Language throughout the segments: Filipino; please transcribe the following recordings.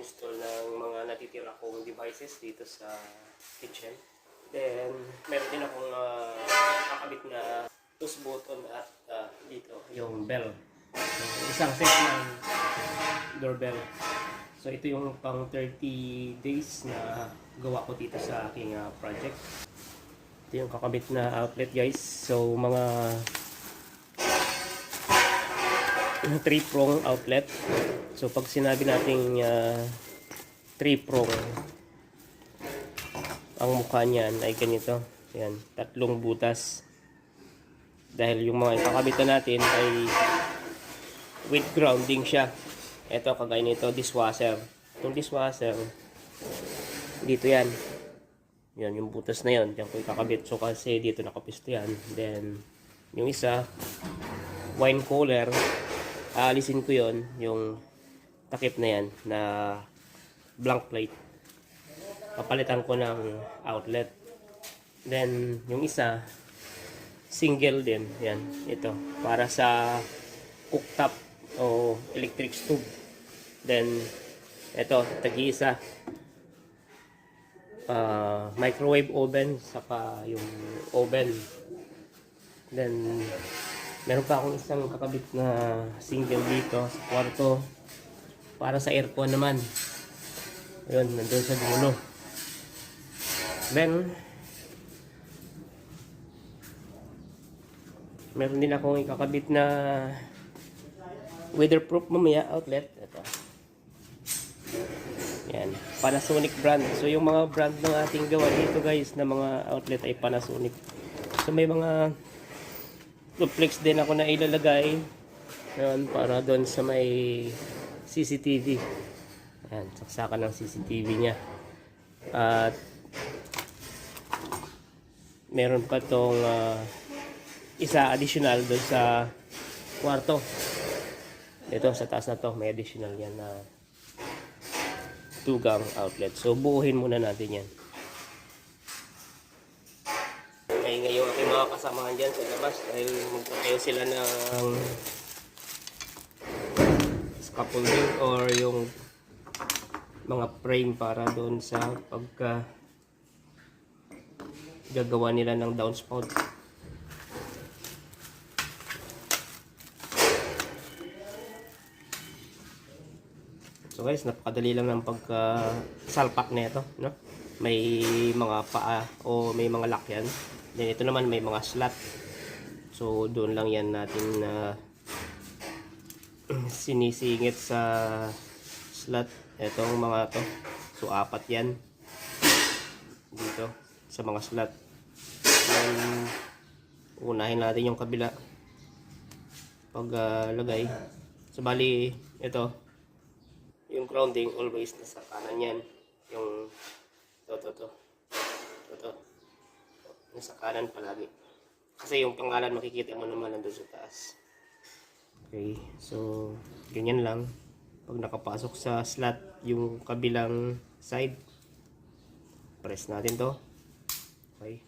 mag-install ng mga natitira kong devices dito sa kitchen. Then, meron din akong kakabit na push button at dito, yung bell. So, isang set ng doorbell. So, ito yung pang 30 days na gawa ko dito sa aking project. Ito yung kakabit na outlet, guys. So, mga 3-prong outlet. So, pag sinabi nating 3-prong, ang mukha niyan ay ganito. Yan, 3 butas. Dahil yung mga ikakabitan natin ay with grounding siya. Ito, kagaya nito, dishwasher. Itong dishwasher, dito yan. Yan, yung butas na yan. Diyan ko ikakabit. So, kasi dito nakapisto yan. Then, yung isa, wine cooler, aalisin ko yon, yung takip na yan, na blank plate. Papalitan ko ng outlet. Then, yung isa, single din. Yan, ito. Para sa cooktop o electric stove. Then, ito, tagi-isa. Microwave oven, saka yung oven. Then, meron pa akong isang kakabit na single dito sa kwarto. Para sa aircon naman. Ayun, nandun sa dulo. Then, meron din akong ikakabit na weatherproof mamaya outlet. Ito. Yan. Panasonic brand. So, yung mga brand ng ating gawa dito, guys, na mga outlet ay Panasonic. So, may mga duplex din ako na ilalagay. Yan, para doon sa may CCTV. Yan, saksakan ng CCTV niya. At meron pa tong isa additional doon sa kwarto. Ito sa taas na to, may additional yan na tugang outlet. So buuhin muna natin yan. Ngayon yung aking mga kasamahan dyan sa labas dahil magtatayo sila ng scaffolding or yung mga frame para doon sa pagka gagawa nila ng downspout. So guys, napakadali lang ng pagka-salpak nito, no? May mga paa o may mga lock yan. Then ito naman may mga slot. So doon lang yan natin sinisingit sa slot. Itong mga to. So 4 yan dito sa mga slot. Unahin natin yung kabila paglagay. So bali ito yung grounding always nasa kanan yan. Yung to nasa kanan palagi kasi yung pangalan makikita mo naman nandun sa taas. Okay, so ganyan lang pag nakapasok sa slot yung kabilang side. Press natin to. Okay.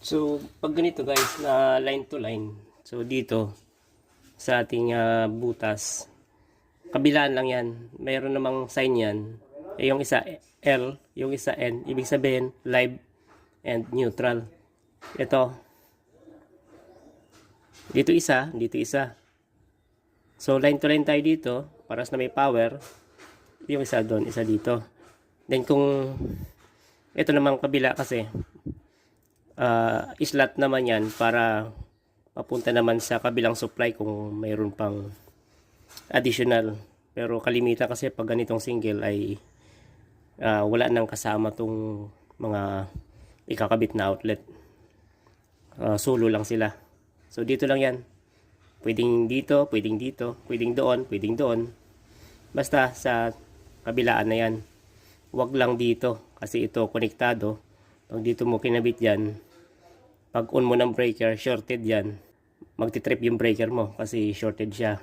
So, pag ganito guys, na line to line. So, dito, sa ating butas, kabilaan lang yan. Mayroon namang sign yan. Yung isa L, yung isa N. Ibig sabihin, live and neutral. Ito. Dito isa, dito isa. So, line to line tayo dito. Paras na may power. Yung isa doon, isa dito. Then, kung ito naman kabila kasi, slot naman yan para papunta naman sa kabilang supply kung mayroon pang additional. Pero kalimitan kasi pag ganitong single ay wala nang kasama tong mga ikakabit na outlet. Solo lang sila. So, dito lang yan. Pwedeng dito, pwedeng dito, pwedeng doon, pwedeng doon. Basta sa kabilaan na yan. Huwag lang dito kasi ito konektado. Pag dito mo kinabit yan, pag on mo ng breaker, shorted yan. Magti-trip yung breaker mo kasi shorted siya.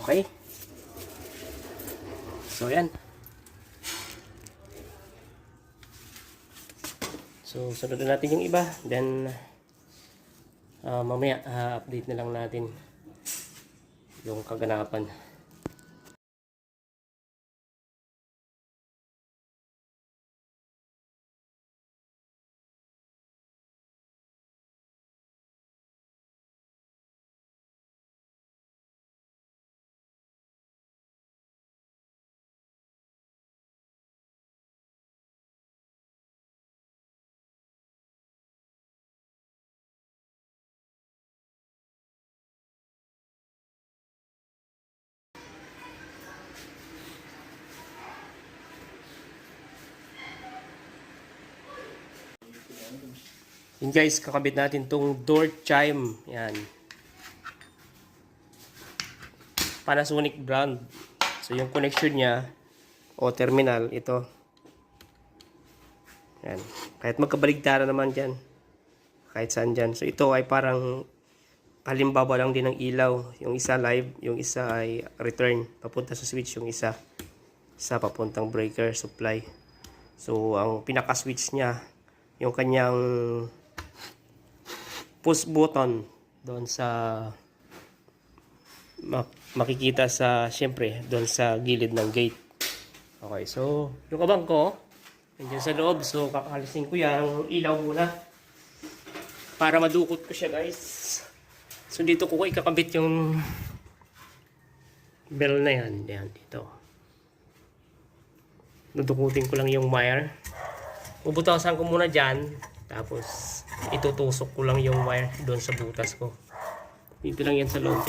Okay. So, yan. So, sunod na natin yung iba. Then, mamaya, update na lang natin yung kaganapan. Yun guys, kakabit natin tong door chime. Yan. Panasonic brand. So, yung connection niya o terminal, ito. Yan. Kahit magkabaligtara naman dyan. Kahit saan dyan. So, ito ay parang halimbawa lang din ng ilaw. Yung isa live, yung isa ay return. Papunta sa switch yung isa. Isa papuntang breaker supply. So, ang pinaka-switch niya, yung kanyang push button doon sa makikita sa, syempre, doon sa gilid ng gate. Okay, so, yung abang ko, nandiyan sa loob. So, kakalisin ko yung ilaw muna para madukot ko siya, guys. So, dito ko ikakabit yung bell na yan. Yan, dito. Dudukutin ko lang yung wire. Bubutasan ko muna dyan. Tapos, itutusok ko lang yung wire doon sa butas ko. Dito lang yan sa loob.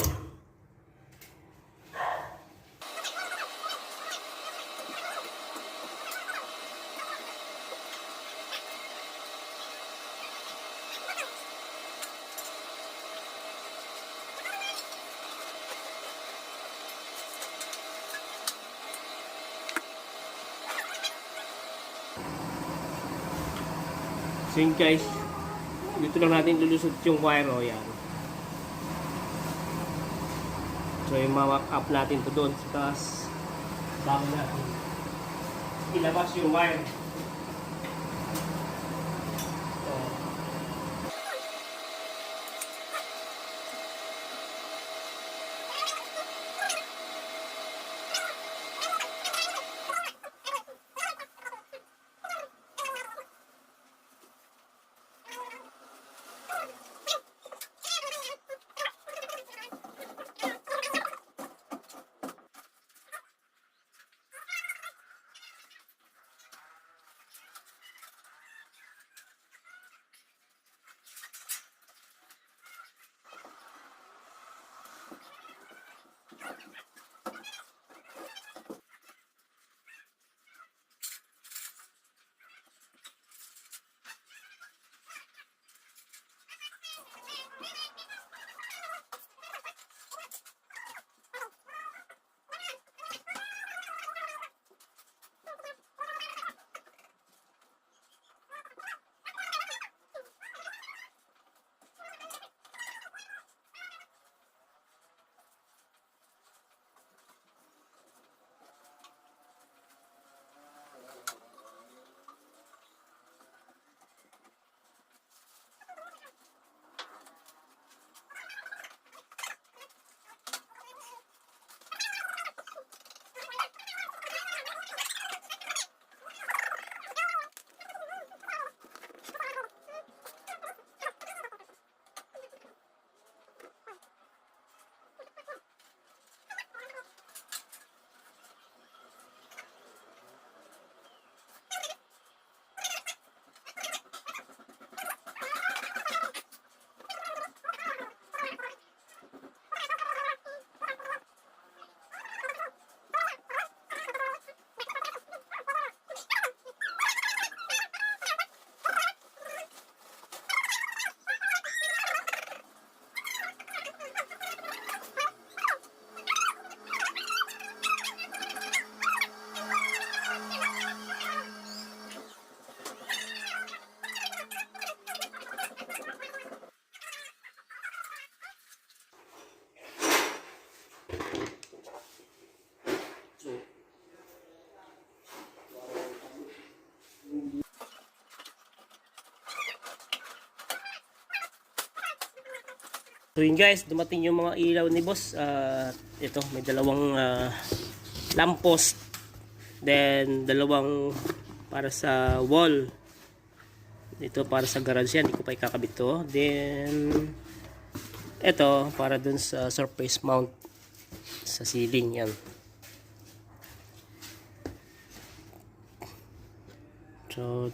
So yun guys, dito lang natin lulusot yung wire o yan. So yung ma-walk up natin to doon sa taas bago natin ilabas yung wire. So yun guys, dumating yung mga ilaw ni boss. Ito, may dalawang lamppost. Then, dalawang para sa wall. Ito para sa garage yan. Hindi ko pa ikakabit to. Then, ito para dun sa surface mount sa ceiling yan. So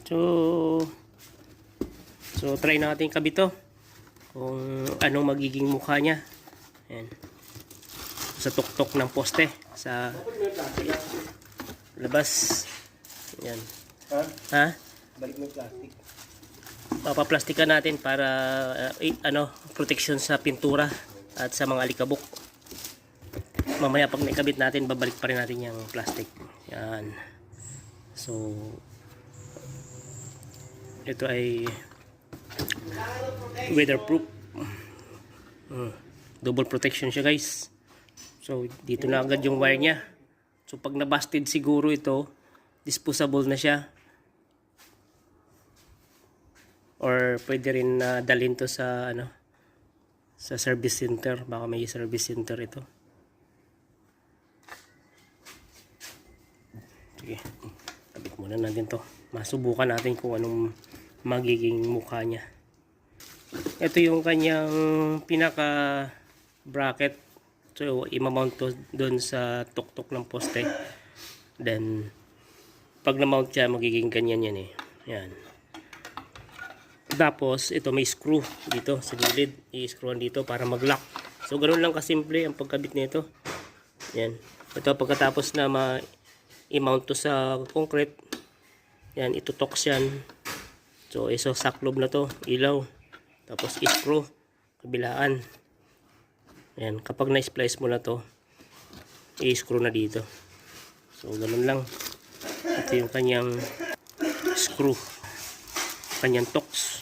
try natin kabit to. Kung anong magiging mukha niya. Ayan. Sa tuktok ng poste. Sa labas. Ayan. Ha? Balik mo yung plastic. Papaplastikan natin para protection sa pintura at sa mga alikabok. Mamaya pag naikabit natin, babalik pa rin natin yung plastic. Yan. So ito ay weatherproof. Double protection siya guys. So dito na agad yung wire niya. So pag nabusted siguro ito, disposable na siya. Or pwede rin dalhin to sa sa service center. Baka may service center ito. Sige, kabit muna natin to. Masubukan natin kung anong magiging mukha niya. Ito yung kanyang pinaka bracket. So i-mount to doon sa tuktok ng poste. Then pag na-mount siya, magiging ganyan yan eh. Yan. Tapos ito may screw dito sa gilid. I-screwan dito para mag-lock. So ganoon lang kasimple ang pagkabit nito. Yan. Ito pagkatapos na i-mount to sa concrete. Yan, itutoks yan. So isosaklob na to, ilaw. Tapos i-screw kabilaan. Yan, kapag na-splice mo na to, i-screw na dito. So ganoon lang. Ito yung kanyang screw. Kanyang toks.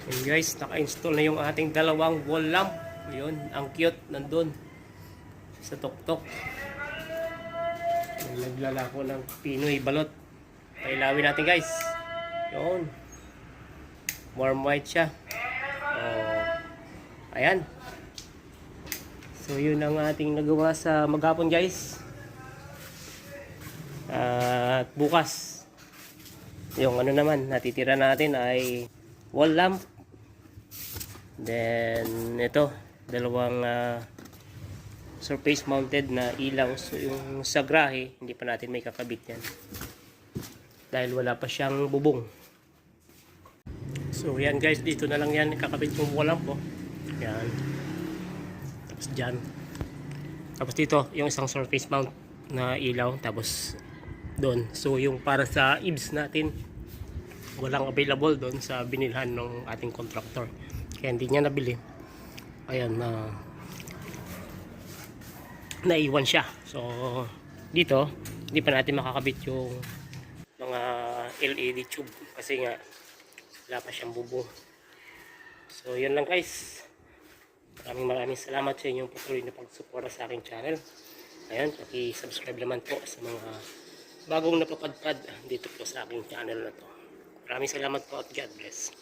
And guys, naka-install na yung ating dalawang wall lamp. Yun, ang cute, nandun sa tuktok. Naglalako ng Pinoy balot. Pailawin natin guys. Yun. Warm white siya. Ayan. So yun ang ating nagawa sa maghapon guys. At bukas, yung naman natitira natin ay wall lamp. Then ito, dalawang surface mounted na ilaw. So yung sa grahe, hindi pa natin may kakabit yan dahil wala pa siyang bubong. So yan guys, dito na lang yan kakabit yung wall lamp po. Yan. Tapos dyan. Tapos dito yung isang surface mount na ilaw. Tapos doon. So yung para sa IBS natin, walang available doon sa binilhan ng ating contractor. Kaya hindi niya nabili. Ayan, naiwan siya. So dito, hindi pa natin makakabit yung mga LED tube kasi nga wala pa siyang bubong. So yun lang guys. Maraming salamat sa inyong patuloy na pagsuporta sa aking channel. Ayan, paki-subscribe naman po sa mga bagong napapadpad dito po sa aking channel na to. Maraming salamat po at God bless.